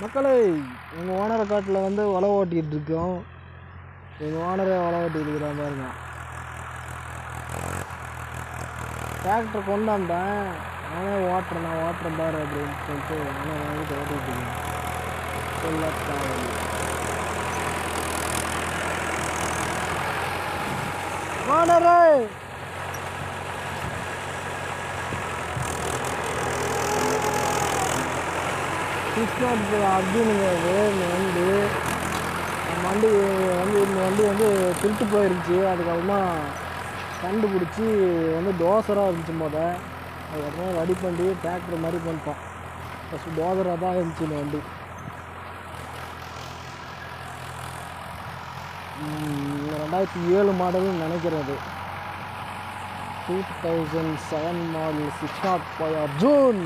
மக்களே, எங்கள் ஓனரை காட்டில் வந்து வலை ஓட்டிகிட்டு இருக்கோம். எங்கள் ஓனரே வலை ஓட்டிகிட்டு இருக்கிற பாருங்க. டிராக்டர் கொண்டாந்தேன், நானே ஓட்டுறேன், நான் ஓட்டுறேன் பாரு அப்படின்னு சொல்லிட்டு நானே வாங்கிட்டு ஓட்டிகிட்டு இருக்கேன். சொல்லத்தான் ஓனரே கிருஷ்ணா அர்ஜுனுங்கிறது இந்த வண்டி வந்து திருட்டு போயிருந்துச்சு. அதுக்கப்புறமா கண்டுபிடிச்சி வந்து டோசராக இருந்துச்சு அதுக்கப்புறம் ரெடி பண்ணி டிராக்டர் மாதிரி பண்ணிட்டோம். ஃபஸ்ட்டு டோசராக தான் இருந்துச்சு இந்த வண்டி. 2007 மாடல்னு நினைக்கிறது. 2007 மாடல் 605 அர்ஜுன்.